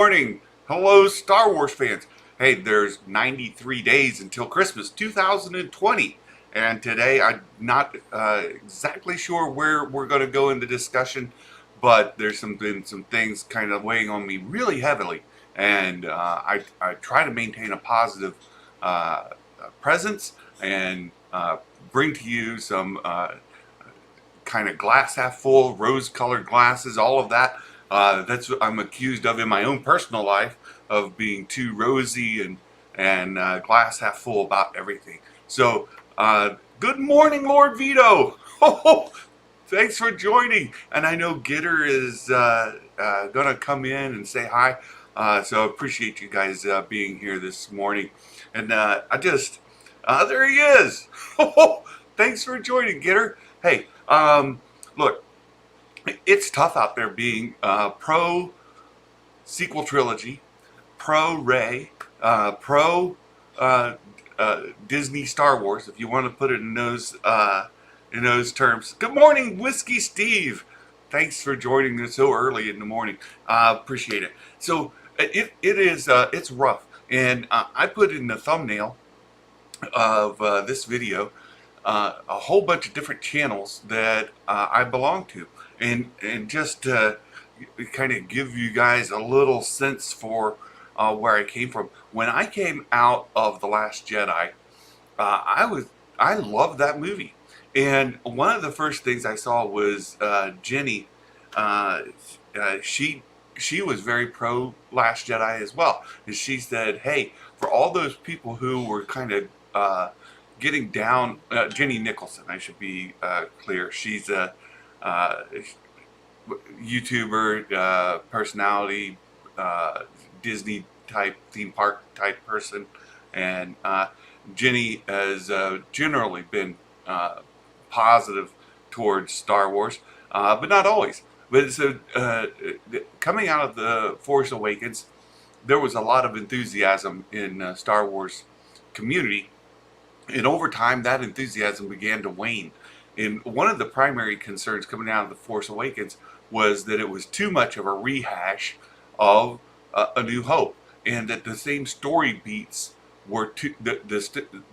Morning. Hello, Star Wars fans. Hey, there's 93 days until Christmas 2020. And today I'm not exactly sure where we're going to go in the discussion, but there's been some things kind of weighing on me really heavily. And I try to maintain a positive presence and bring to you some kind of glass half full, rose colored glasses, all of that. That's what I'm accused of in my own personal life, of being too rosy and glass half full about everything. So, good morning, Lord Vito. Thanks for joining. And I know Gitter is going to come in and say hi. So I appreciate you guys being here this morning. And there he is. Thanks for joining, Gitter. Hey, look, it's tough out there being pro sequel trilogy, pro-Rey, pro Disney Star Wars, if you want to put it in those terms. Good morning, Whiskey Steve. Thanks for joining us so early in the morning. Appreciate it. So it's rough, and I put in the thumbnail of this video a whole bunch of different channels that I belong to, and just kind of give you guys a little sense for where I came from. When I came out of The Last Jedi, I loved that movie, and one of the first things I saw was Jenny. Uh, she was very pro Last Jedi as well, and she said, "Hey, for all those people who were kind of getting down, Jenny Nicholson, I should be clear. She's a YouTuber, personality, Disney type, theme park type person. And Jenny has generally been positive towards Star Wars, but not always. But so coming out of The Force Awakens, there was a lot of enthusiasm in Star Wars community, and over time, that enthusiasm began to wane. And one of the primary concerns coming out of The Force Awakens was that it was too much of a rehash of A New Hope, and that the same story beats were the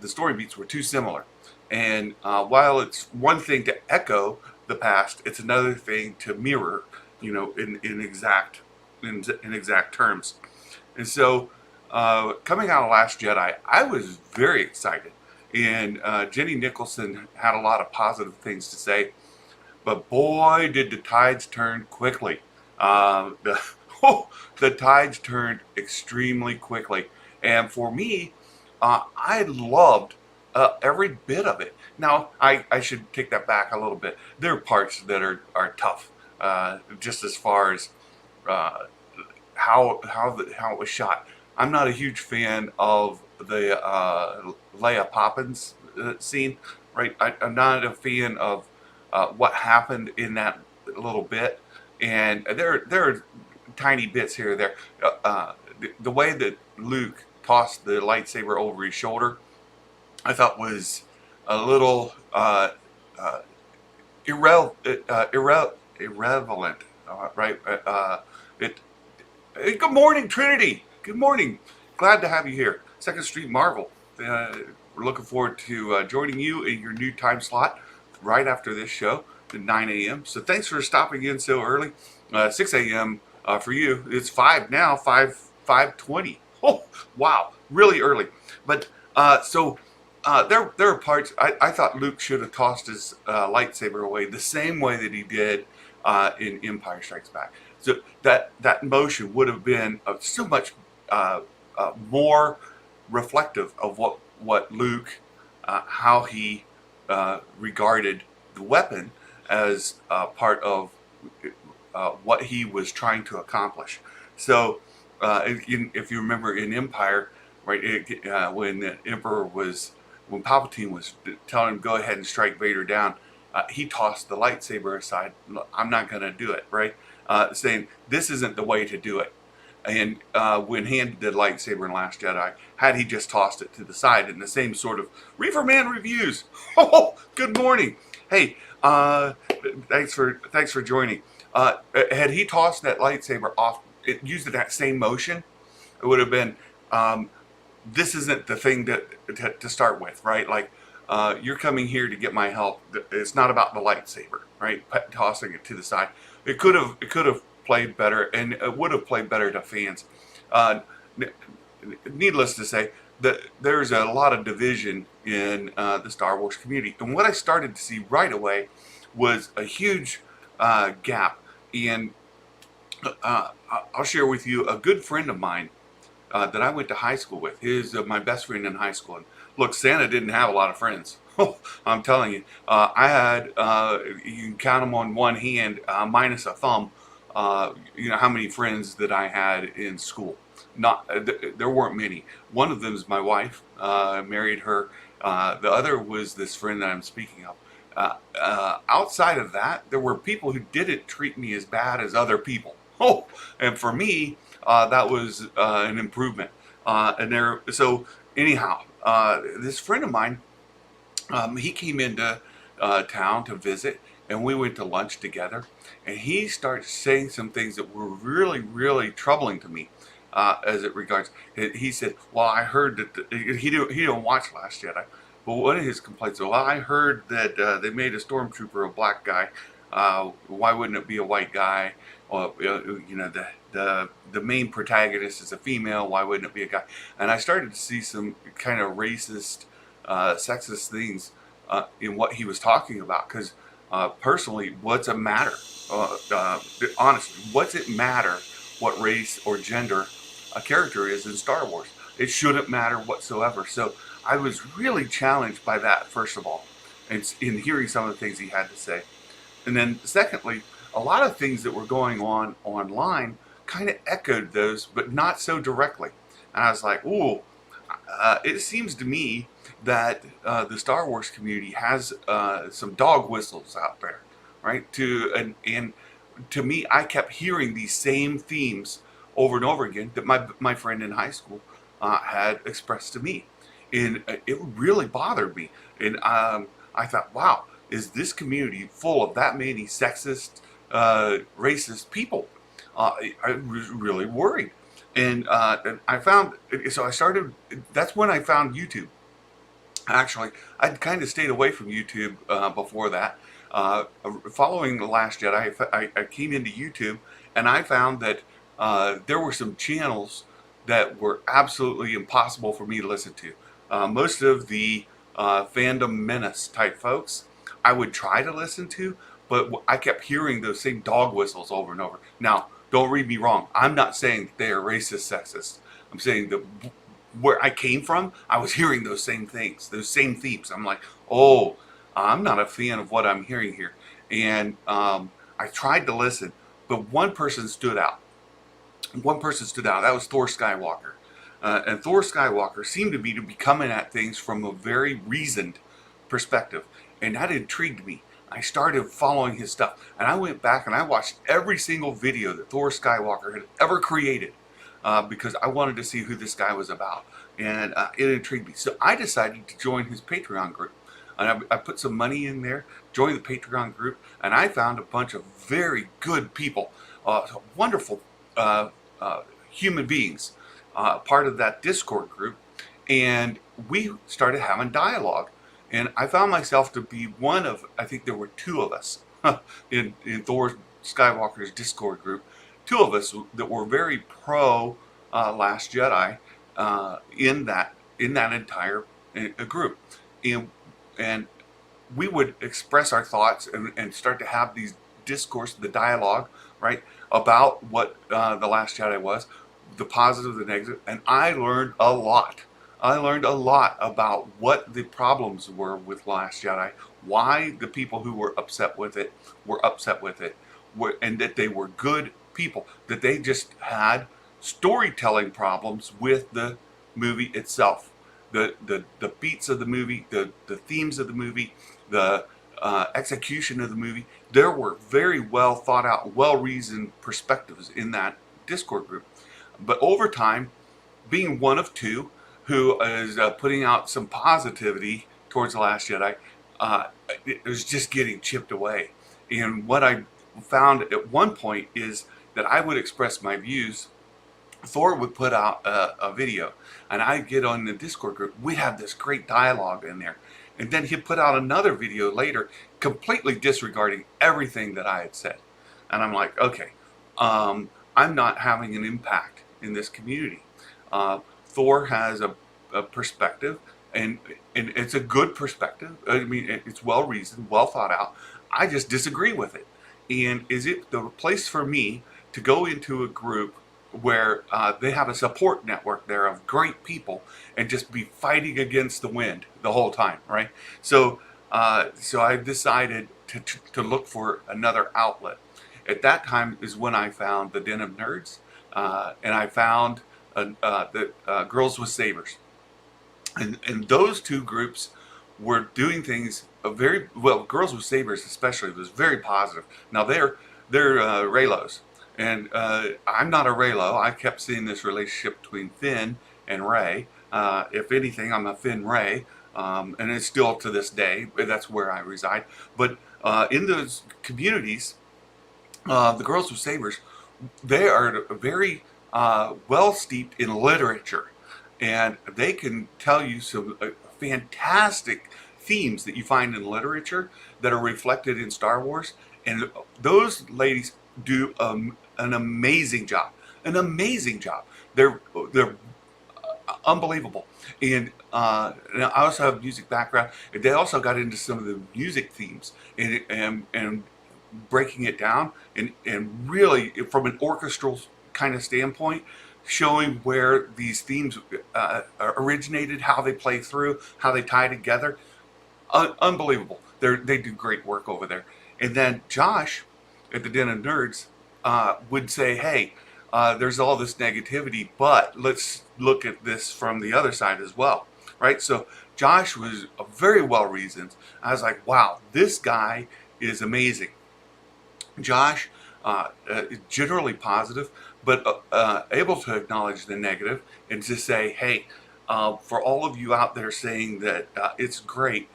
story beats were too similar. And while it's one thing to echo the past, it's another thing to mirror, in exact terms. And so, coming out of Last Jedi, I was very excited. And Jenny Nicholson had a lot of positive things to say, but boy, did the tides turn quickly. The the tides turned extremely quickly, and for me, I loved every bit of it. Now, I should take that back a little bit. There are parts that are tough, just as far as how it was shot. I'm not a huge fan of the Leia Poppins scene, right? I'm not a fan of what happened in that little bit, and there are tiny bits here or there. The way that Luke tossed the lightsaber over his shoulder, I thought was a little irrelevant, right? It. Good morning, Trinity. Good morning. Glad to have you here. Second Street Marvel. We're looking forward to joining you in your new time slot right after this show at 9 a.m. So thanks for stopping in so early. 6 a.m. For you. It's 5 now. 5:20. Oh, wow, really early. But there are parts I thought Luke should have tossed his lightsaber away the same way that he did in Empire Strikes Back. So that motion would have been so much more reflective of what Luke, how he regarded the weapon as part of what he was trying to accomplish. So if you remember in Empire, right, when the Emperor when Palpatine was telling him go ahead and strike Vader down, he tossed the lightsaber aside. I'm not going to do it, right? Saying this isn't the way to do it. And when handed the lightsaber in Last Jedi, had he just tossed it to the side in the same sort of Reefer Man reviews. Oh, good morning. Hey, thanks for joining. Had he tossed that lightsaber off it used that same motion, it would have been, um, this isn't the thing to start with, right? Like, you're coming here to get my help. It's not about the lightsaber, right? Tossing it to the side. It could have played better, and it would have played better to fans. Uh, Needless to say, that there's a lot of division in the Star Wars community, and what I started to see right away was a huge gap. And I'll share with you a good friend of mine that I went to high school with. He's my best friend in high school. And look, Santa didn't have a lot of friends. I'm telling you, I had, you can count them on one hand, minus a thumb, how many friends that I had in school. Not, there weren't many. One of them is my wife. I married her. The other was this friend that I'm speaking of. Outside of that, there were people who didn't treat me as bad as other people. Oh, and for me, that was an improvement. So anyhow, this friend of mine, he came into town to visit, and we went to lunch together. And he started saying some things that were really, really troubling to me. As it regards, he said, "Well, I heard that he didn't watch Last Jedi." But one of his complaints, well, I heard that they made a stormtrooper a black guy. Why wouldn't it be a white guy? Or the main protagonist is a female. Why wouldn't it be a guy? And I started to see some kind of racist, sexist things in what he was talking about. Because personally, what's it matter? Honestly, what's it matter what race or gender a character is in Star Wars? It shouldn't matter whatsoever. So I was really challenged by that, first of all, and in hearing some of the things he had to say. And then secondly, a lot of things that were going on online kind of echoed those, but not so directly. And I was like, ooh, it seems to me that the Star Wars community has some dog whistles out there, right? And to me, I kept hearing these same themes over and over again that my friend in high school had expressed to me, and it really bothered me. And I thought, wow, is this community full of that many sexist, racist people? I was really worried, and I found, so I started. That's when I found YouTube. Actually, I'd kind of stayed away from YouTube before that. Following The Last Jedi, I came into YouTube, and I found that there were some channels that were absolutely impossible for me to listen to. Most of the fandom menace type folks, I would try to listen to, but I kept hearing those same dog whistles over and over. Now, don't read me wrong. I'm not saying that they are racist, sexist. I'm saying that where I came from, I was hearing those same things, those same themes. I'm like, oh, I'm not a fan of what I'm hearing here. And I tried to listen, but one person stood out. One person stood out. That was Thor Skywalker. And Thor Skywalker seemed to be coming at things from a very reasoned perspective. And that intrigued me. I started following his stuff. And I went back and I watched every single video that Thor Skywalker had ever created. Because I wanted to see who this guy was about. And it intrigued me. So I decided to join his Patreon group. And I put some money in there, joined the Patreon group, and I found a bunch of very good people, wonderful human beings, part of that Discord group. And we started having dialogue. And I found myself to be one of, I think there were two of us in Thor Skywalker's Discord group. Two of us that were very pro Last Jedi in that entire group, and we would express our thoughts and start to have these discourse, the dialogue, right, about what the Last Jedi was, the positive, the negative, and I learned a lot. I learned a lot about what the problems were with Last Jedi, why the people who were upset with it, and that they were good people, that they just had storytelling problems with the movie itself, the beats of the movie, the themes of the movie, the execution of the movie. There were very well thought out, well reasoned perspectives in that Discord group. But over time, being one of two who is putting out some positivity towards The Last Jedi, it was just getting chipped away. And what I found at one point is that I would express my views, Thor would put out a video, and I'd get on the Discord group. We'd have this great dialogue in there. And then he'd put out another video later, completely disregarding everything that I had said. And I'm like, okay, I'm not having an impact in this community. Thor has a perspective, and it's a good perspective. I mean, it's well reasoned, well thought out. I just disagree with it. And is it the place for me to go into a group where they have a support network there of great people and just be fighting against the wind the whole time, right? So I decided to look for another outlet. At that time is when I found the Den of Nerds, and I found the Girls with Sabers. And those two groups were doing things very well. Girls with Sabers especially was very positive. Now they're Raylos, and I'm not a Raylo. I kept seeing this relationship between Finn and Rey. If anything, I'm a Finn Rey, and it's still to this day. That's where I reside. But in those communities, the Girls with Sabers, they are very well steeped in literature, and they can tell you some fantastic themes that you find in literature that are reflected in Star Wars. And those ladies do an amazing job. An amazing job. They're unbelievable. And I also have a music background. They also got into some of the music themes and breaking it down and really from an orchestral kind of standpoint, showing where these themes originated, how they play through, how they tie together. Unbelievable. They do great work over there. And then Josh at the Den of Nerds would say, hey, there's all this negativity, but let's look at this from the other side as well, right? So Josh was very well reasoned. I was like, wow, this guy is amazing. Josh is generally positive, but able to acknowledge the negative and to say, hey, for all of you out there saying that it's great,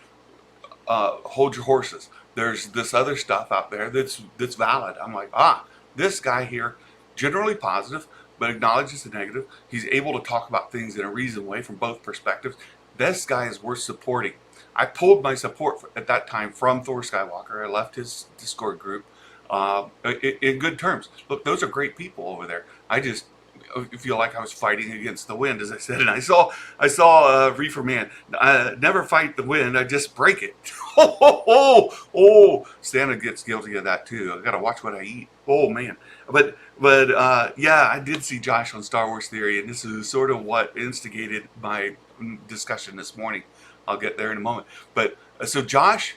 hold your horses. There's this other stuff out there that's valid. I'm like, this guy here, generally positive, but acknowledges the negative. He's able to talk about things in a reasoned way from both perspectives. This guy is worth supporting. I pulled my support at that time from Thor Skywalker. I left his Discord group in good terms. Look, those are great people over there. I just feel like I was fighting against the wind, as I said, and I saw Reefer Man. Never fight the wind, I just break it. Santa gets guilty of that too. I gotta watch what I eat. Oh man, but yeah, I did see Josh on Star Wars Theory, and this is sort of what instigated my discussion this morning. I'll get there in a moment. But so Josh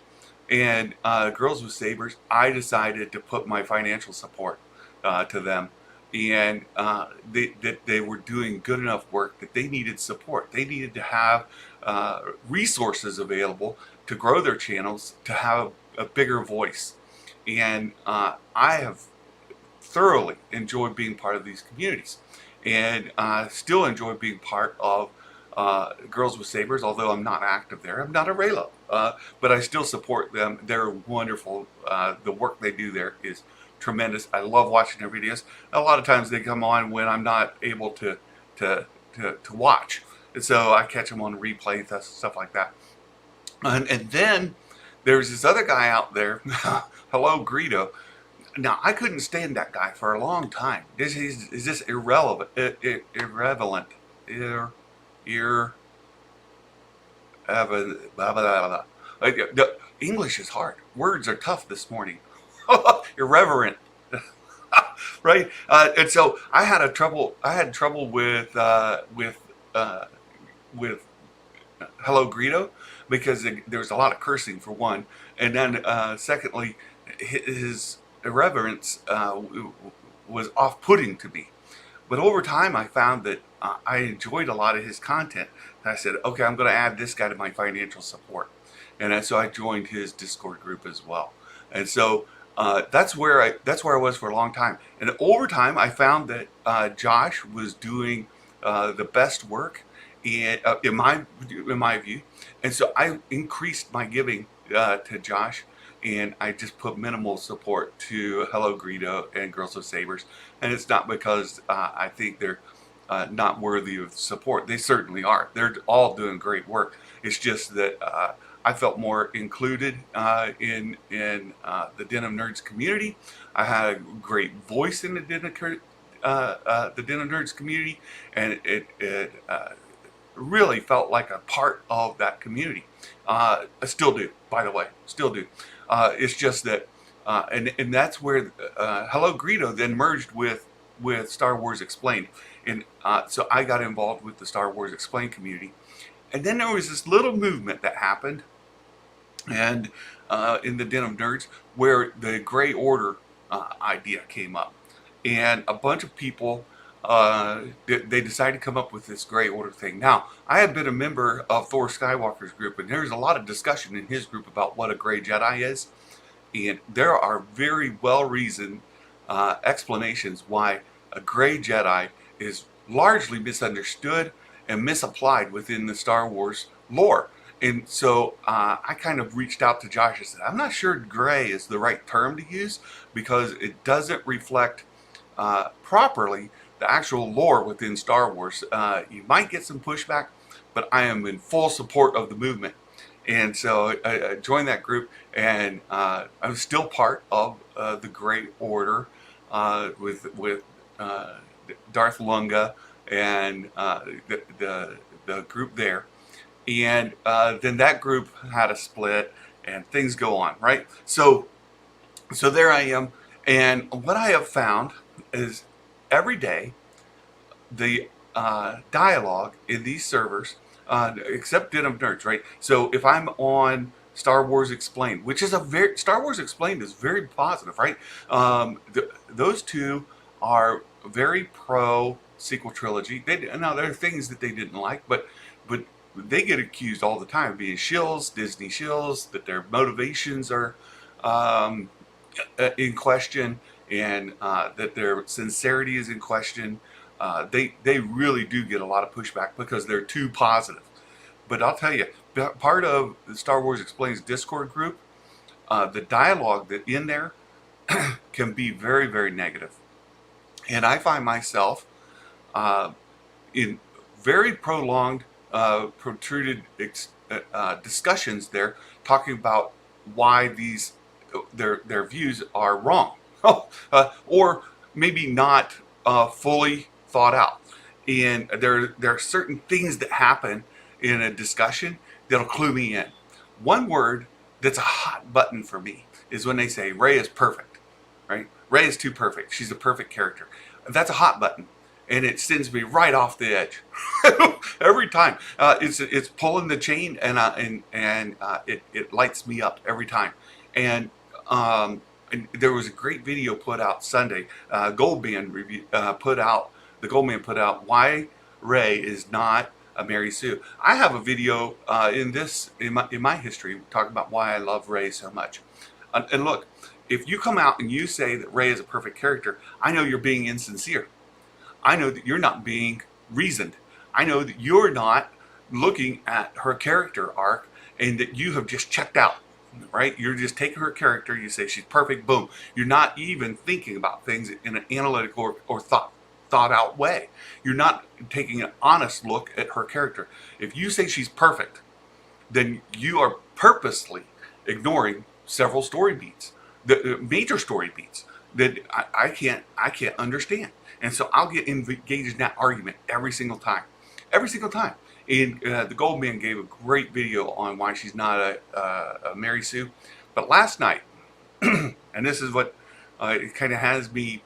and Girls with Sabers, I decided to put my financial support to them. And they were doing good enough work that they needed support. They needed to have resources available to grow their channels, to have a bigger voice. And I have thoroughly enjoyed being part of these communities, and still enjoy being part of Girls with Sabers, although I'm not active there. I'm not a Raylo, but I still support them. They're wonderful. The work they do there is tremendous. I love watching their videos. A lot of times they come on when I'm not able to watch, and so I catch them on replay, stuff like that. And then there's this other guy out there, hello Greedo. Now I couldn't stand that guy for a long time. Is this irrelevant, irrelevant, blah, blah, blah, blah. The English is hard. Words are tough this morning. Irreverent, right? And so I had trouble with Hello Greedo, because there was a lot of cursing for one, and then secondly, his irreverence was off-putting to me. But over time, I found that I enjoyed a lot of his content. And I said, okay, I'm going to add this guy to my financial support, and so I joined his Discord group as well. And so that's where I was for a long time. And over time, I found that Josh was doing the best work in my view, and so I increased my giving to Josh, and I just put minimal support to Hello Greedo and Girls with Sabers. And it's not because I think they're not worthy of support. They certainly are. They're all doing great work. It's just that I felt more included in the Denim Nerds community. I had a great voice in the Denim Nerds community, and it really felt like a part of that community. I still do, by the way, still do. It's just that, and that's where Hello Greedo then merged with Star Wars Explained, and so I got involved with the Star Wars Explained community, and then there was this little movement that happened, and in the Den of Nerds, where the Gray Order idea came up, and a bunch of people they decided to come up with this Gray Order thing. Now, I have been a member of Thor Skywalker's group, and there's a lot of discussion in his group about what a Gray Jedi is, and there are very well-reasoned explanations why a Gray Jedi is largely misunderstood and misapplied within the Star Wars lore. And so I kind of reached out to Josh and said, I'm not sure gray is the right term to use because it doesn't reflect properly the actual lore within Star Wars. You might get some pushback, but I am in full support of the movement. And so I joined that group, and I'm still part of the Great Order with Darth Lunga and the group there. And then that group had a split, and things go on, right? So there I am, and what I have found is every day the dialogue in these servers, except Den of Nerds, right? So if I'm on Star Wars Explained, which is Star Wars Explained is very positive, right? Those two are very pro sequel trilogy. Now there are things that they didn't like, but they get accused all the time of being shills, Disney shills, that their motivations are in question, and that their sincerity is in question. They really do get a lot of pushback because they're too positive. But I'll tell you, part of the Star Wars Explains Discord group, the dialogue that in there can be very, very negative. And I find myself in very prolonged protruded discussions there, talking about why their views are wrong, or maybe not fully thought out. And there are certain things that happen in a discussion that'll clue me in. One word that's a hot button for me is when they say Rey is perfect, right? Rey is too perfect. She's a perfect character. That's a hot button, and it sends me right off the edge every time. It's pulling the chain, and it lights me up every time. And there was a great video put out Sunday. The Goldman put out why Rey is not a Mary Sue. I have a video in my history talking about why I love Rey so much. And look, if you come out and you say that Rey is a perfect character, I know you're being insincere. I know that you're not being reasoned. I know that you're not looking at her character arc and that you have just checked out, right? You're just taking her character, you say she's perfect, boom. You're not even thinking about things in an analytical or thought out way. You're not taking an honest look at her character. If you say she's perfect, then you are purposely ignoring several story beats, the major story beats that I can't understand. And so I'll get engaged in that argument every single time. Every single time. And the Goldman gave a great video on why she's not a Mary Sue. But last night, and this is what it kind of has me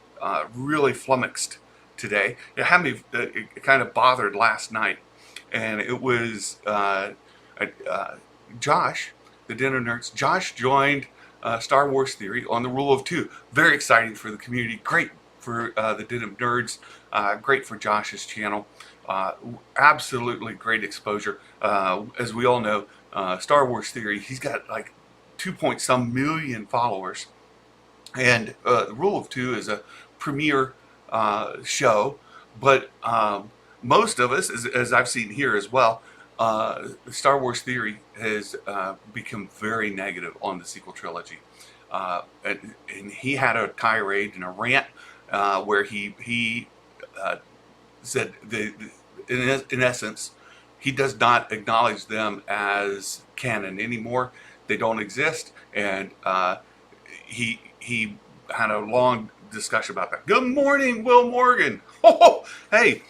really flummoxed today. It had me it kind of bothered last night. And it was Josh, the Den of Nerds. Josh joined Star Wars Theory on the Rule of Two. Very exciting for the community. Great for the Den of Nerds. Great for Josh's channel. Absolutely great exposure. As we all know, Star Wars Theory, he's got like 2-point-some million followers. And the Rule of Two is a premier show. But most of us, as I've seen here as well, Star Wars Theory has become very negative on the sequel trilogy. and he had a tirade and a rant where he said in essence, he does not acknowledge them as canon anymore. They don't exist, and he had a long discussion about that. Good morning, Will Morgan. Oh, hey,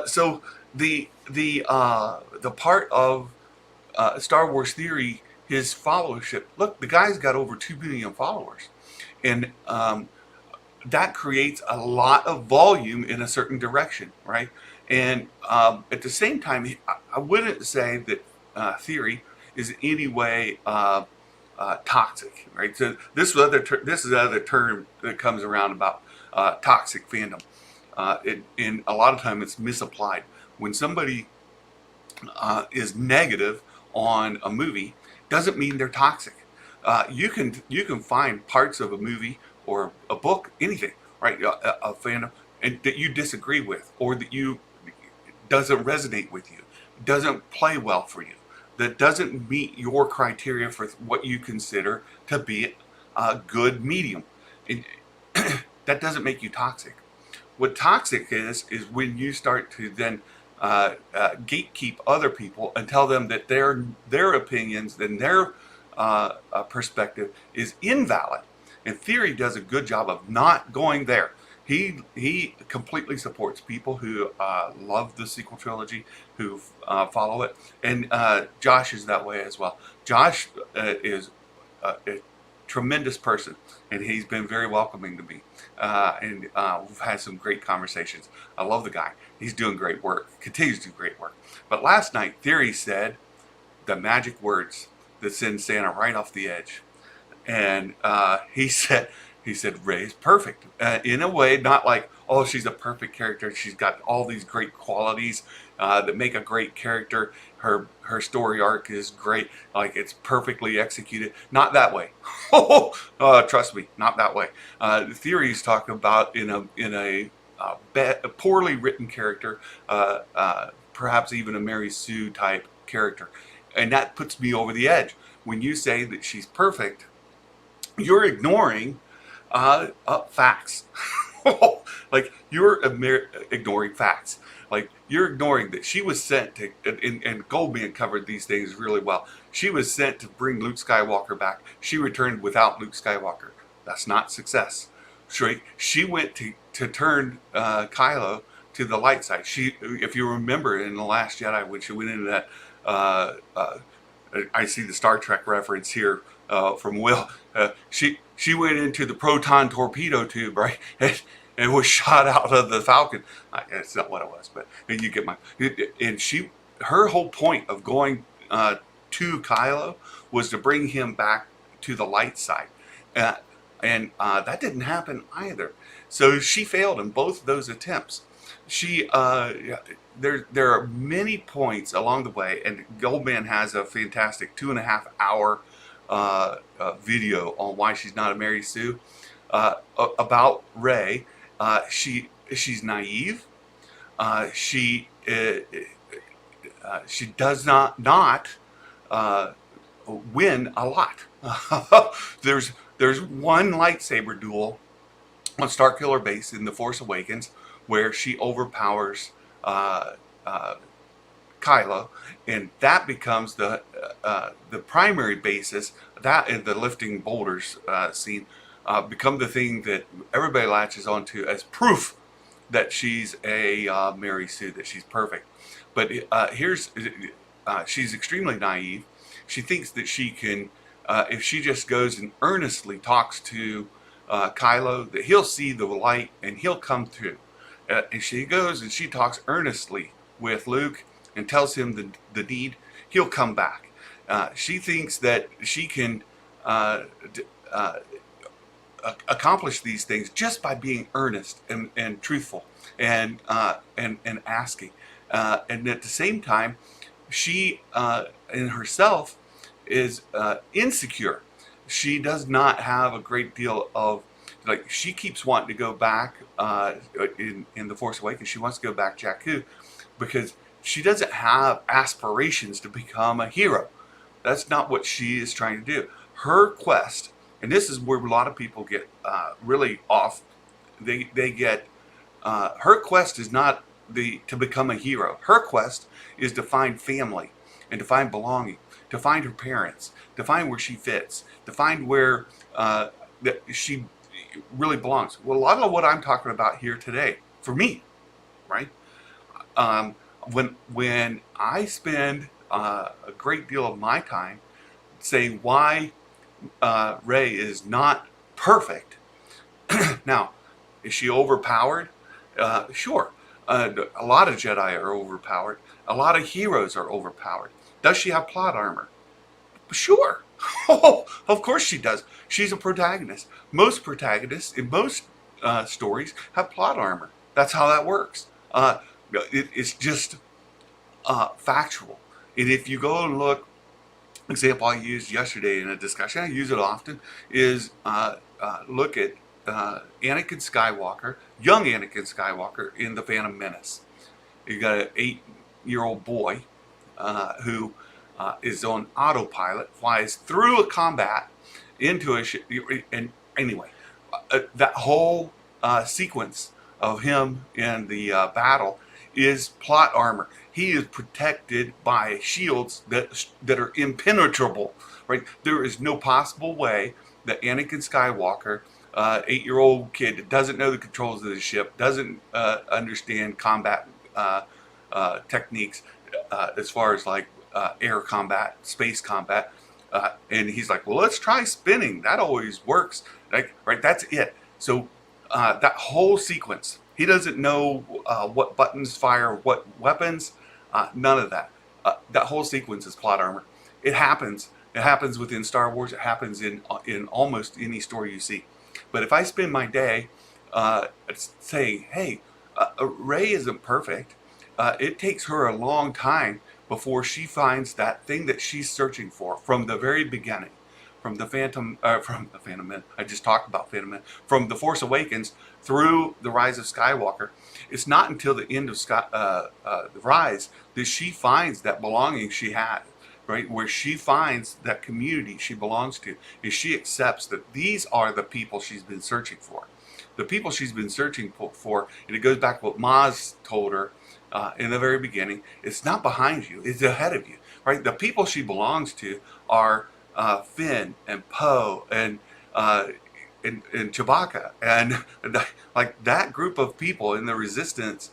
so the part of Star Wars Theory, his followership. Look, the guy's got over 2 million followers, and that creates a lot of volume in a certain direction, right? And at the same time, I wouldn't say that Theory is in any way toxic, right? So this is another term that comes around about toxic fandom. And a lot of time it's misapplied. When somebody is negative on a movie, doesn't mean they're toxic. You can find parts of a movie or a book, anything, right? A fandom and that you disagree with, or that you doesn't resonate with you, doesn't play well for you, that doesn't meet your criteria for what you consider to be a good medium. And that doesn't make you toxic. What toxic is when you start to then gatekeep other people and tell them that their opinions and their perspective is invalid. And Theory does a good job of not going there. He completely supports people who love the sequel trilogy, who follow it, and Josh is that way as well. Josh is a tremendous person, and he's been very welcoming to me, and we've had some great conversations. I love the guy. He's doing great work, continues to do great work. But last night, Theory said the magic words that send Santa right off the edge. And he said Rey's perfect in a way, not like, oh, she's a perfect character, she's got all these great qualities that make a great character, her story arc is great, like it's perfectly executed. Not that way. Trust me, not that way. Theories talk about in a poorly written character, perhaps even a Mary Sue type character, and that puts me over the edge. When you say that she's perfect, you're ignoring facts. Like you're ignoring facts. Like you're ignoring that she was sent to, and Goldman covered these things really well. She was sent to bring Luke Skywalker back. She returned without Luke Skywalker. That's not success. She went to turn Kylo to the light side. If you remember in The Last Jedi, when she went into that, I see the Star Trek reference here from Will. She went into the proton torpedo tube, right, and was shot out of the Falcon. That's not what it was, but you get my. And her whole point of going to Kylo was to bring him back to the light side, and that didn't happen either. So she failed in both of those attempts. There are many points along the way, and Goldman has a fantastic 2.5 hour video on why she's not a Mary Sue, about Rey. She's naive. She does not win a lot. There's one lightsaber duel on Starkiller Base in The Force Awakens where she overpowers Kylo, and that becomes the primary basis. That and the lifting boulders scene become the thing that everybody latches onto as proof that she's a Mary Sue, that she's perfect. But she's extremely naive. She thinks that she can, if she just goes and earnestly talks to Kylo, that he'll see the light and he'll come through. And she goes and she talks earnestly with Luke and tells him the deed, he'll come back. She thinks that she can accomplish these things just by being earnest and truthful and asking. And at the same time, she in herself is insecure. She does not have a great deal of, like, she keeps wanting to go back in The Force Awakens. She wants to go back Jakku because she doesn't have aspirations to become a hero. That's not what she is trying to do. Her quest And this is where a lot of people get really off. They get her quest is not to become a hero. Her quest is to find family and to find belonging, to find her parents, to find where she fits, to find where that she really belongs. Well, a lot of what I'm talking about here today, for me, right? Um, when I spend a great deal of my time saying why Rey is not perfect. Now, is she overpowered? Sure. A lot of Jedi are overpowered. A lot of heroes are overpowered. Does she have plot armor? Sure. Oh, of course she does. She's a protagonist. Most protagonists in most stories have plot armor. That's how that works. It's just factual. And if you go and look, example I used yesterday in a discussion, I use it often, is look at Anakin Skywalker, young Anakin Skywalker in The Phantom Menace. You got an 8-year-old boy who is on autopilot, flies through a combat into a ship, and anyway, that whole sequence of him in the battle is plot armor. He is protected by shields that are impenetrable. Right? There is no possible way that Anakin Skywalker, 8-year-old kid that doesn't know the controls of the ship, doesn't understand combat techniques as far as like air combat, space combat, and he's like, well, let's try spinning. That always works. Right? That's it. So that whole sequence, he doesn't know what buttons fire what weapons. None of that. That whole sequence is plot armor. It happens. It happens within Star Wars. It happens in almost any story you see. But if I spend my day saying, "Hey, Rey isn't perfect," it takes her a long time before she finds that thing that she's searching for from the very beginning, from the Phantom Men. I just talked about Phantom Men. From the Force Awakens through the Rise of Skywalker. It's not until the end of the Rise that she finds that belonging she had, right? Where she finds that community she belongs to, is she accepts that these are the people she's been searching for. The people she's been searching for, and it goes back to what Maz told her in the very beginning, it's not behind you, it's ahead of you, right? The people she belongs to are Finn and Poe and Chewbacca, and like that group of people in the Resistance,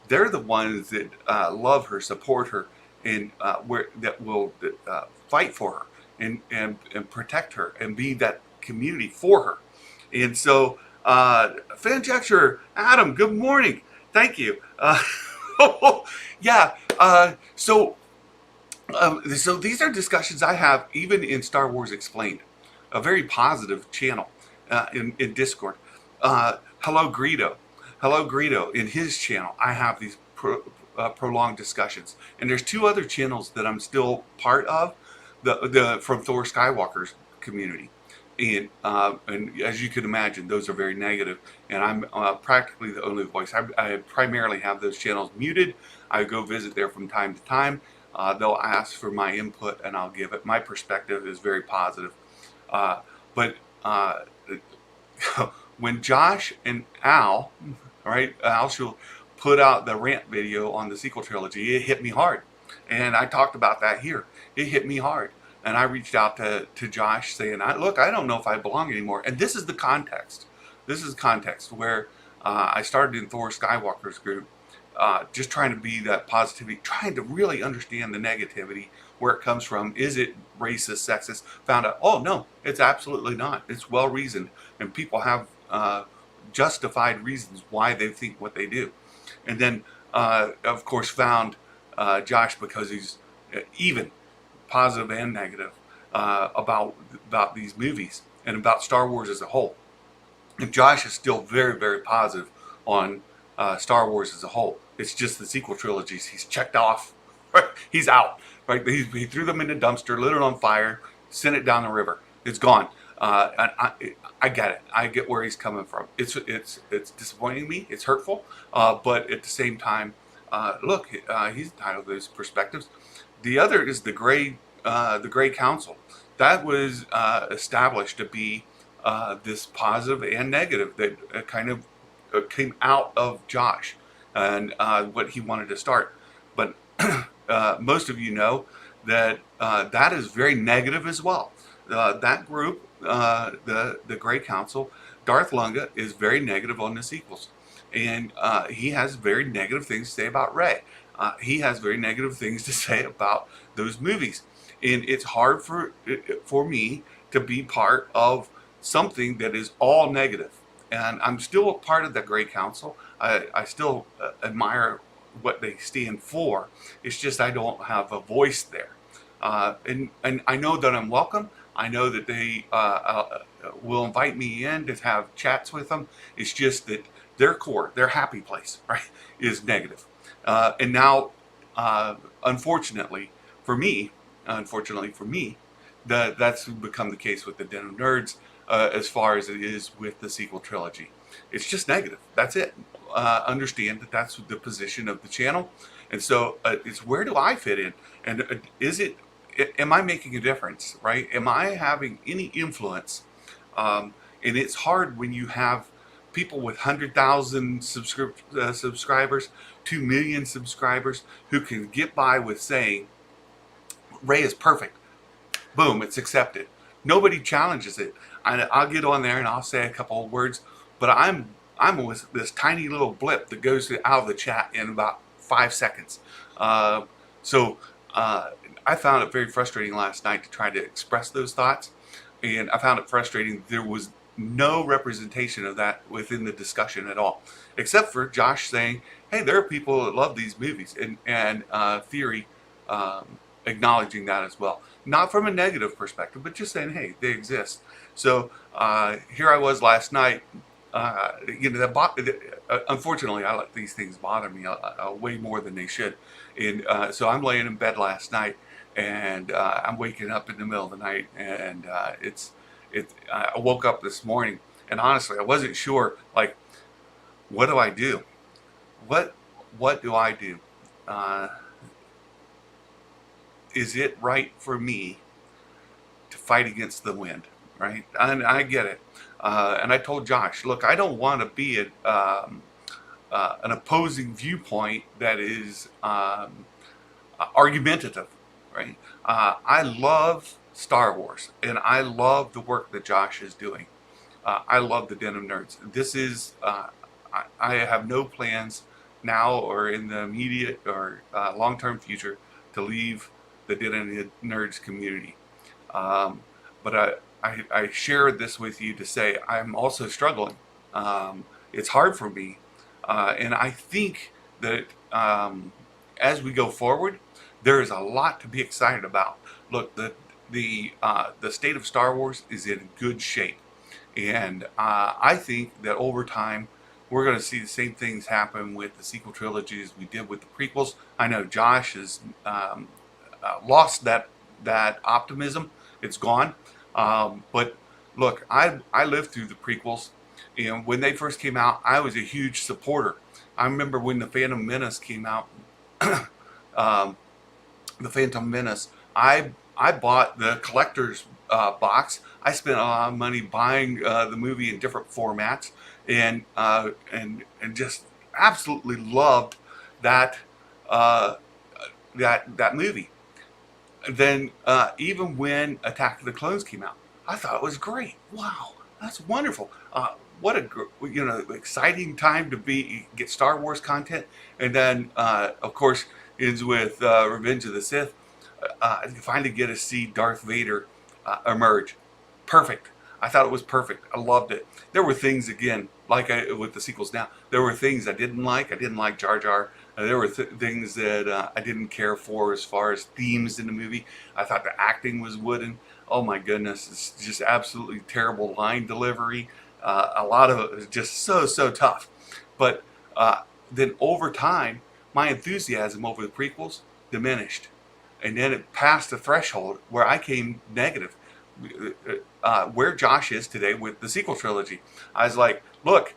they're the ones that love her, support her, and that will fight for her and protect her and be that community for her. And so, Fanjecture, Adam, good morning. Thank you. Yeah. So these are discussions I have even in Star Wars Explained, a very positive channel in Discord. Hello Greedo. Hello Greedo. In his channel, I have these prolonged discussions. And there's 2 other channels that I'm still part of, the from Thor Skywalker's community. And as you can imagine, those are very negative, and I'm practically the only voice. I primarily have those channels muted. I go visit there from time to time. They'll ask for my input, and I'll give it. My perspective is very positive. But when Josh and Al, right, Al Shul, put out the rant video on the sequel trilogy, it hit me hard. And I talked about that here. It hit me hard. And I reached out to Josh saying, look, I don't know if I belong anymore. And this is the context. This is context where I started in Thor Skywalker's group, just trying to be that positivity, trying to really understand the negativity, where it comes from. Is it racist, sexist? Found out, oh, no, it's absolutely not. It's well-reasoned. And people have justified reasons why they think what they do. And then, of course, found Josh because he's even positive and negative about these movies and about Star Wars as a whole. And Josh is still very, very positive on Star Wars as a whole. It's just the sequel trilogies he's checked off. Right? He's out. Right? He threw them in a dumpster, lit it on fire, sent it down the river. It's gone. And I get it. I get where he's coming from. It's disappointing me. It's hurtful. But at the same time, look, he's entitled to those perspectives. The other is the Gray Council. That was established to be this positive and negative that kind of came out of Josh and what he wanted to start. But most of you know that that is very negative as well. That group, the Grey Council, Darth Lunga is very negative on the sequels, and he has very negative things to say about Rey. He has very negative things to say about those movies, and it's hard for me to be part of something that is all negative. And I'm still a part of the Grey Council. I still admire what they stand for. It's just I don't have a voice there. And I know that I'm welcome. I know that they will invite me in to have chats with them. It's just that their core, their happy place, right, is negative. And now, unfortunately for me, that's become the case with the Den of Nerds, as far as it is with the sequel trilogy. It's just negative. That's it. Understand that that's the position of the channel, and so it's where do I fit in, and am I making a difference, right? Am I having any influence? And it's hard when you have people with 100,000 subscribers, 2 million subscribers, who can get by with saying Rey is perfect. Boom, it's accepted. Nobody challenges it. I'll get on there and I'll say a couple of words, but I'm with this tiny little blip that goes out of the chat in about 5 seconds. So I found it very frustrating last night to try to express those thoughts, and I found it frustrating there was no representation of that within the discussion at all, except for Josh saying, hey, there are people that love these movies, and Theory acknowledging that as well. Not from a negative perspective, but just saying, hey, they exist. So here I was last night. Unfortunately, I let these things bother me way more than they should. And so I'm laying in bed last night, and I'm waking up in the middle of the night, and I woke up this morning, and honestly, I wasn't sure, like, what do I do? What do I do? Is it right for me to fight against the wind, right? And I get it. And I told Josh, look, I don't want to be an opposing viewpoint that is argumentative, right? I love Star Wars, and I love the work that Josh is doing. I love the Den of Nerds. This is, I have no plans now or in the immediate or long-term future to leave the Den of Nerds community. But I shared this with you to say I'm also struggling. It's hard for me. And I think that as we go forward, there is a lot to be excited about. Look, the state of Star Wars is in good shape. And I think that over time, we're going to see the same things happen with the sequel trilogy as we did with the prequels. I know Josh has lost that optimism. It's gone. But look, I lived through the prequels, and when they first came out, I was a huge supporter. I remember when the Phantom Menace came out, the Phantom Menace, I bought the collector's box. I spent a lot of money buying the movie in different formats, and just absolutely loved that that movie. Then even when Attack of the Clones came out, I thought it was great. Wow, that's wonderful. What a exciting time to get Star Wars content. And then of course ends with Revenge of the Sith. You finally get to see Darth Vader emerge. Perfect. I thought it was perfect. I loved it. There were things, again, like with the sequels now, there were things I didn't like. I didn't like Jar Jar. There were things that I didn't care for as far as themes in the movie. I thought the acting was wooden. Oh my goodness, it's just absolutely terrible line delivery. A lot of it was just so tough. But then over time, my enthusiasm over the prequels diminished. And then it passed the threshold where I came negative. Where Josh is today with the sequel trilogy. I was like, look,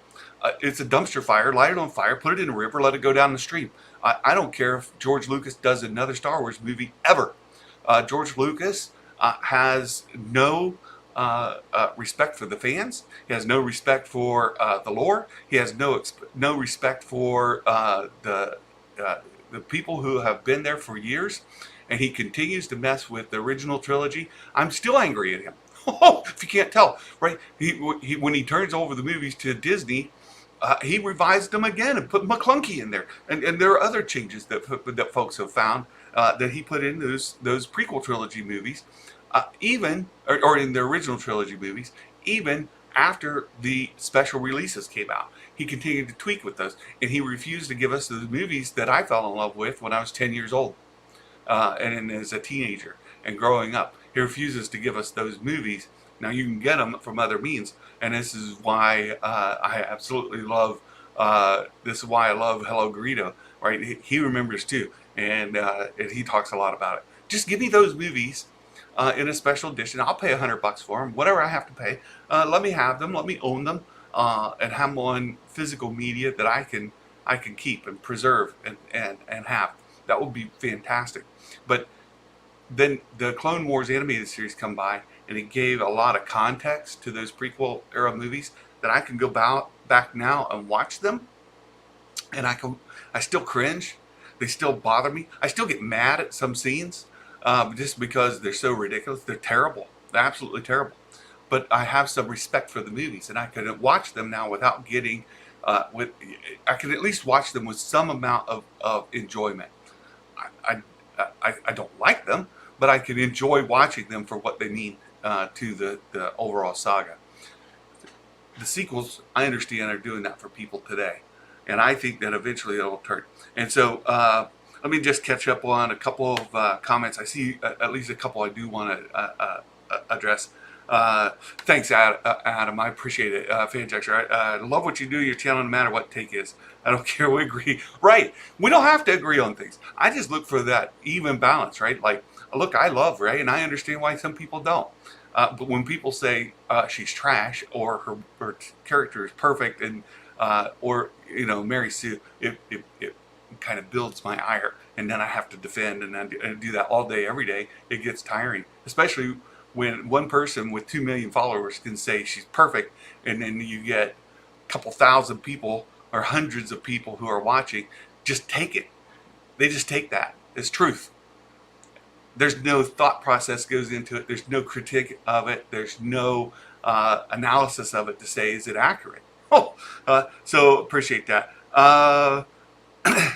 it's a dumpster fire, light it on fire, put it in a river, let it go down the stream. I don't care if George Lucas does another Star Wars movie ever. George Lucas has no respect for the fans. He has no respect for the lore. He has no respect for the people who have been there for years, and he continues to mess with the original trilogy. I'm still angry at him. If you can't tell, right? When he turns over the movies to Disney, he revised them again and put McClunky in there, and there are other changes that folks have found that he put in those prequel trilogy movies, or in the original trilogy movies, even after the special releases came out. He continued to tweak with those, and he refused to give us the movies that I fell in love with when I was 10 years old, and as a teenager and growing up. He refuses to give us those movies. Now you can get them from other means, and this is why I absolutely love. This is why I love Hello Garrido. Right? He remembers too, and he talks a lot about it. Just give me those movies in a special edition. I'll pay $100 for them, whatever I have to pay. Let me have them. Let me own them, and have them on physical media that I can keep and preserve and have. That would be fantastic. But then the Clone Wars animated series come by, and it gave a lot of context to those prequel era movies that I can go back now and watch them, and I still cringe. They still bother me. I still get mad at some scenes just because they're so ridiculous. They're terrible. They're absolutely terrible. But I have some respect for the movies, and I can watch them now without getting I can at least watch them with some amount of enjoyment. I don't like them, but I can enjoy watching them for what they mean to the overall saga. The sequels, I understand, are doing that for people today, and I think that eventually it'll turn. And so let me just catch up on a couple of comments. I see at least a couple I do want to address. Thanks, Adam. I appreciate it. Fanjaxer, I love what you do. Your channel, no matter what take is. I don't care. We agree. Right. We don't have to agree on things. I just look for that even balance, right? Like, look, I love Rey, and I understand why some people don't. But when people say she's trash or her character is perfect, and or Mary Sue, it kind of builds my ire, and then I have to defend and do that all day, every day. It gets tiring, especially when one person with 2 million followers can say she's perfect, and then you get a couple thousand people or hundreds of people who are watching just take it. They just take that as truth. There's no thought process goes into it. There's no critique of it. There's no analysis of it to say, is it accurate? So appreciate that.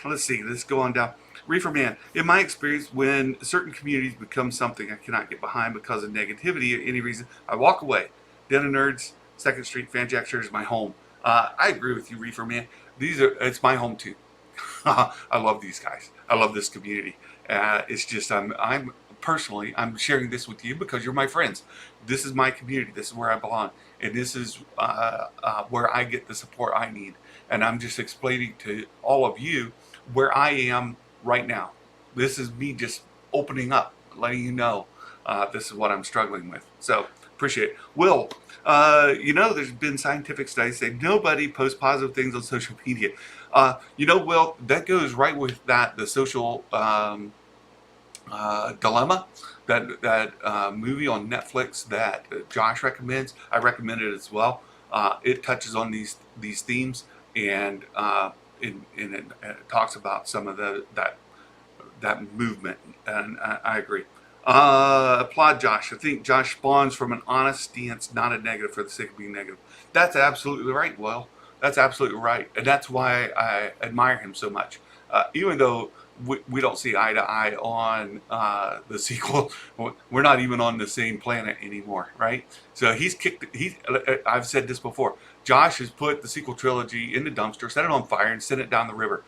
Let's see. Let's go on down. Reefer Man, in my experience, when certain communities become something I cannot get behind because of negativity or any reason, I walk away. Den of Nerds, 2nd Street, Fanjaxer is my home. I agree with you, Reefer Man. It's my home too. I love these guys. I love this community. It's just I'm personally sharing this with you because you're my friends. This is my community. This is where I belong, and this is where I get the support I need. And I'm just explaining to all of you where I am right now. This is me just opening up, letting you know this is what I'm struggling with. So appreciate it. Will, there's been scientific studies say nobody posts positive things on social media. Will, that goes right with the social dilemma, that movie on Netflix that Josh recommends. I recommend it as well. It touches on these themes, and it talks about some of that movement, and I agree. Applaud Josh. I think Josh spawns from an honest stance, not a negative for the sake of being negative. That's absolutely right, Will. That's absolutely right, and that's why I admire him so much. Even though we don't see eye to eye on the sequel, we're not even on the same planet anymore, right? So I've said this before. Josh has put the sequel trilogy in the dumpster, set it on fire, and sent it down the river.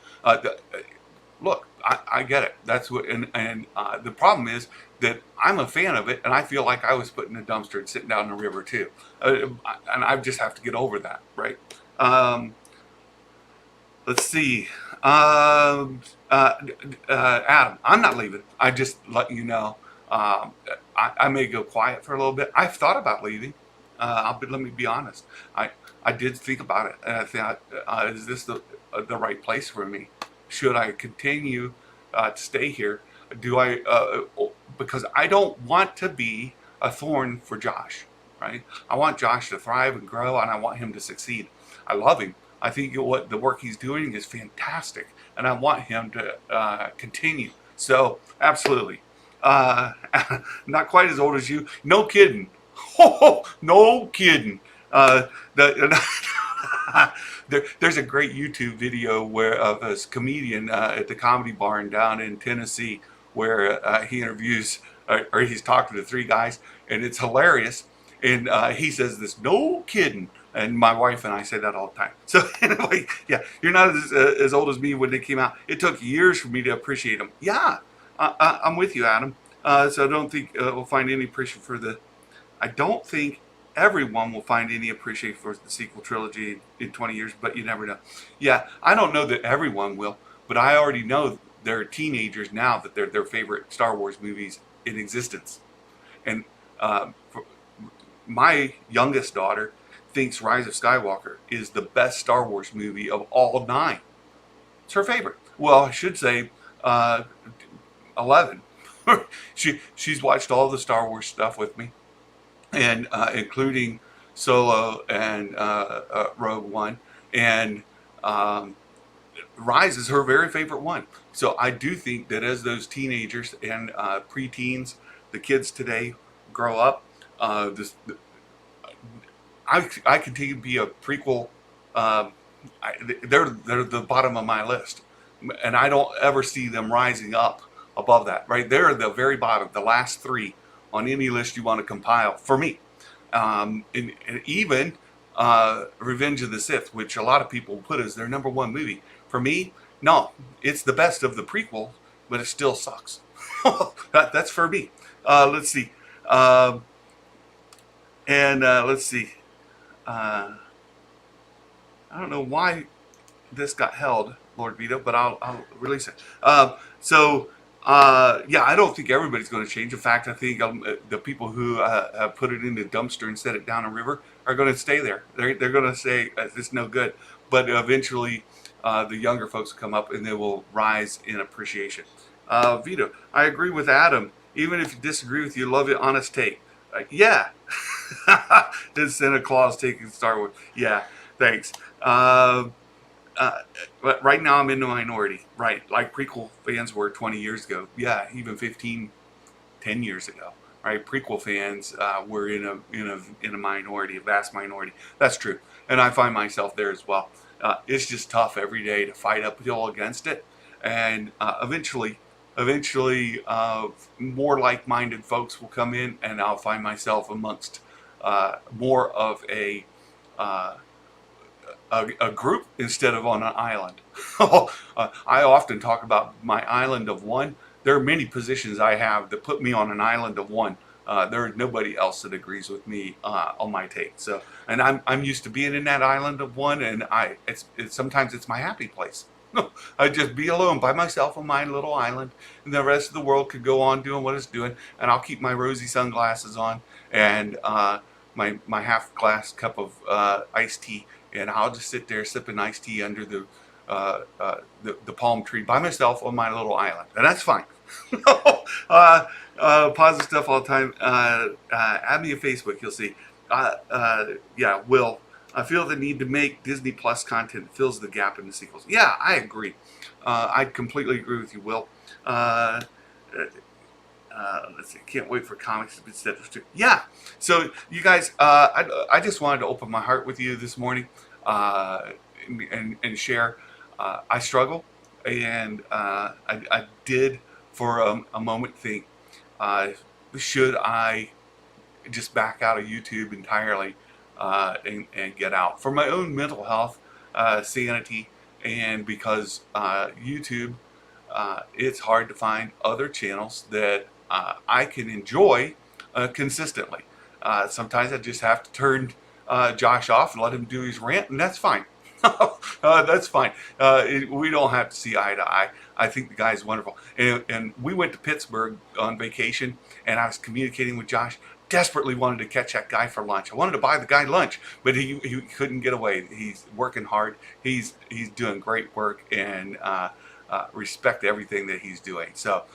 Look, I get it. That's what, and the problem is that I'm a fan of it, and I feel like I was put in the dumpster and sitting down the river too, and I just have to get over that, right? Let's see, Adam, I'm not leaving. I just letting you know. I may go quiet for a little bit. I've thought about leaving. Let me be honest. I did think about it, and I thought, is this the right place for me? Should I continue to stay here? Do I? Because I don't want to be a thorn for Josh. right? I want Josh to thrive and grow, and I want him to succeed. I love him. I think what the work he's doing is fantastic, and I want him to continue. So, absolutely. Uh, Not quite as old as you. No kidding. No kidding. The, there's a great YouTube video where of a comedian at the Comedy Barn down in Tennessee, where he interviews or he's talking to three guys, and it's hilarious. And he says this, "No kidding." And my wife and I say that all the time. So anyway, yeah, you're not as old as me when they came out. It took years for me to appreciate them. Yeah, I'm with you, Adam. So I don't think we'll find any appreciation for the. I don't think everyone will find any appreciation for the sequel trilogy in 20 years, but you never know. Yeah, I don't know that everyone will, but I already know there are teenagers now that they're their favorite Star Wars movies in existence. And for my youngest daughter thinks Rise of Skywalker is the best Star Wars movie of all 9. It's her favorite. Well, I should say 11. She's watched all the Star Wars stuff with me, and including Solo and Rogue One, and Rise is her very favorite one. So I do think that as those teenagers and preteens, the kids today grow up, I continue to be a prequel. They're the bottom of my list, and I don't ever see them rising up above that. Right, they're the very bottom, the last 3 on any list you want to compile for me. And even Revenge of the Sith, which a lot of people put as their #1 movie. For me, no, it's the best of the prequel, but it still sucks. That's for me. Let's see. Let's see. I don't know why this got held, Lord Vito, but I'll release it. Yeah, I don't think everybody's going to change. In fact, I think the people who have put it in the dumpster and set it down a river are going to stay there. They're going to say it's no good. But eventually, the younger folks will come up and they will rise in appreciation. Vito, I agree with Adam. Even if you disagree with you, love it, honest take. Yeah. Did Santa Claus taking Star Wars? Yeah, thanks. But right now I'm in the minority, right? Like prequel fans were 20 years ago. Yeah, even 10 years ago, right? Prequel fans were in a minority, a vast minority. That's true, and I find myself there as well. It's just tough every day to fight uphill against it, and eventually, more like-minded folks will come in, and I'll find myself amongst more of a group instead of on an island. I often talk about my island of one. There are many positions I have that put me on an island of one. There is nobody else that agrees with me on my take. So, and I'm used to being in that island of one, and sometimes it's my happy place. I just be alone by myself on my little island, and the rest of the world could go on doing what it's doing, and I'll keep my rosy sunglasses on and my half glass cup of iced tea, and I'll just sit there sipping iced tea under the palm tree by myself on my little island, and that's fine. Positive stuff all the time. Add me on Facebook, you'll see. Yeah, Will. I feel the need to make Disney Plus content that fills the gap in the sequels. Yeah, I agree. I completely agree with you, Will. Let's see. Can't wait for comics instead of. Yeah. So you guys, I just wanted to open my heart with you this morning, and share. I struggle, and I did for a moment think, should I just back out of YouTube entirely? And get out for my own mental health, sanity, and because YouTube, it's hard to find other channels that I can enjoy consistently. Sometimes I just have to turn Josh off and let him do his rant, and that's fine. That's fine. We don't have to see eye to eye. I think the guy's wonderful. And we went to Pittsburgh on vacation, and I was communicating with Josh. Desperately wanted to catch that guy for lunch. I wanted to buy the guy lunch, but he couldn't get away. He's working hard. He's doing great work, and respect everything that he's doing. So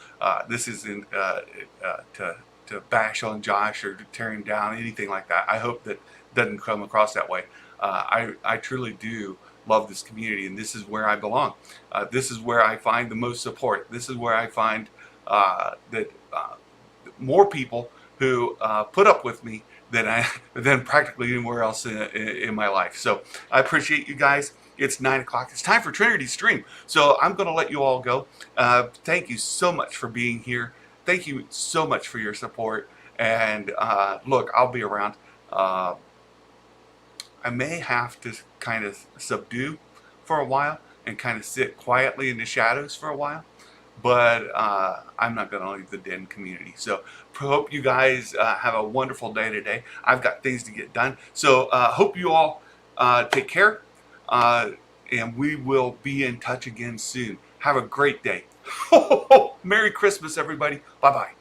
this is to to bash on Josh or to tear him down, anything like that. I hope that doesn't come across that way. I truly do love this community, and this is where I belong. This is where I find the most support. This is where I find that more people who put up with me than practically anywhere else in my life. So I appreciate you guys. It's 9 o'clock. It's time for Trinity Stream. So I'm going to let you all go. Thank you so much for being here. Thank you so much for your support. And look, I'll be around. I may have to kind of subdue for a while and kind of sit quietly in the shadows for a while. But I'm not going to leave the den community. So hope you guys have a wonderful day today. I've got things to get done. So hope you all take care. And we will be in touch again soon. Have a great day. Merry Christmas, everybody. Bye-bye.